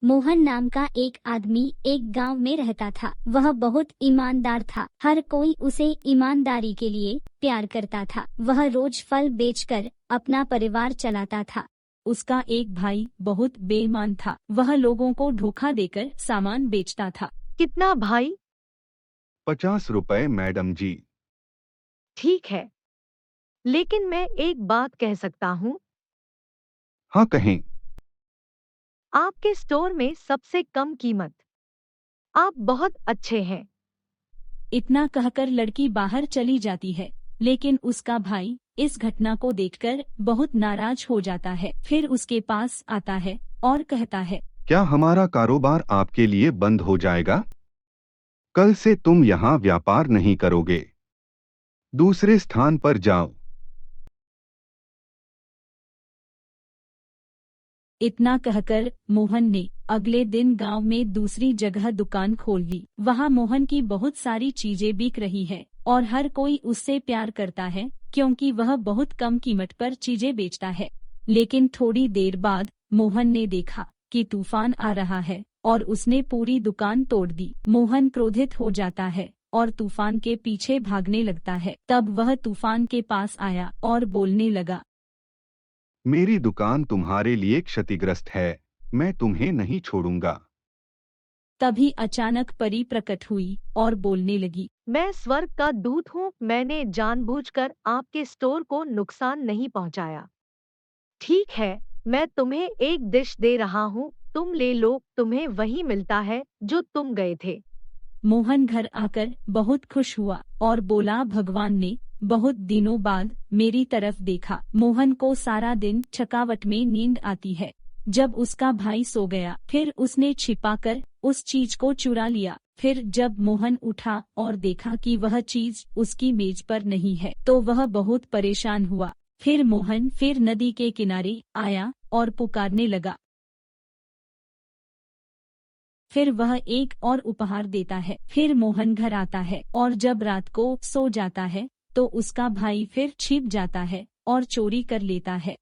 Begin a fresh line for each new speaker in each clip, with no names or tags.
मोहन नाम का एक आदमी एक गांव में रहता था। वह बहुत ईमानदार था। हर कोई उसे ईमानदारी के लिए प्यार करता था। वह रोज फल बेचकर अपना परिवार चलाता था।
उसका एक भाई बहुत बेईमान था। वह लोगों को धोखा देकर सामान बेचता था।
कितना भाई?
50 रुपए मैडम जी।
ठीक है, लेकिन मैं एक बात कह सकता हूँ।
हाँ कहें।
आपके स्टोर में सबसे कम कीमत। आप बहुत अच्छे हैं।
इतना कहकर लड़की बाहर चली जाती है, लेकिन उसका भाई इस घटना को देखकर बहुत नाराज हो जाता है। फिर उसके पास आता है और कहता है,
क्या हमारा कारोबार आपके लिए बंद हो जाएगा? कल से तुम यहाँ व्यापार नहीं करोगे। दूसरे स्थान पर जाओ।
इतना कहकर मोहन ने अगले दिन गांव में दूसरी जगह दुकान खोल ली। वहां मोहन की बहुत सारी चीजें बिक रही है और हर कोई उससे प्यार करता है, क्योंकि वह बहुत कम कीमत पर चीजें बेचता है। लेकिन थोड़ी देर बाद मोहन ने देखा कि तूफान आ रहा है और उसने पूरी दुकान तोड़ दी। मोहन क्रोधित हो जाता है और तूफान के पीछे भागने लगता है। तब वह तूफान के पास आया और बोलने लगा,
मेरी दुकान तुम्हारे लिए क्षतिग्रस्त है, मैं तुम्हें नहीं छोड़ूंगा।
तभी अचानक परी प्रकट हुई और बोलने लगी,
मैं स्वर्ग का दूत हूँ। मैंने जानबूझकर आपके स्टोर को नुकसान नहीं पहुँचाया। ठीक है, मैं तुम्हें एक डिश दे रहा हूँ, तुम ले लो। तुम्हें वही मिलता है जो तुम गए थे।
मोहन घर आकर बहुत खुश हुआ और बोला, भगवान ने बहुत दिनों बाद मेरी तरफ देखा। मोहन को सारा दिन थकावट में नींद आती है। जब उसका भाई सो गया, फिर उसने छिपाकर उस चीज को चुरा लिया। फिर जब मोहन उठा और देखा कि वह चीज उसकी मेज पर नहीं है, तो वह बहुत परेशान हुआ। फिर मोहन फिर नदी के किनारे आया और पुकारने लगा। फिर वह एक और उपहार देता है। फिर मोहन घर आता है और जब रात को सो जाता है तो उसका भाई फिर छिप जाता है और चोरी कर लेता है।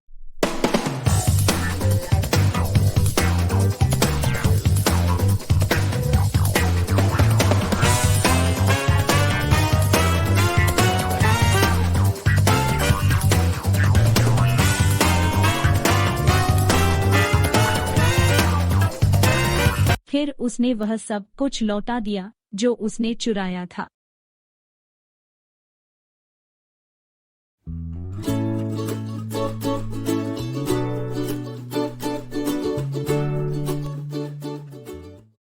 फिर उसने वह सब कुछ लौटा दिया जो उसने चुराया था।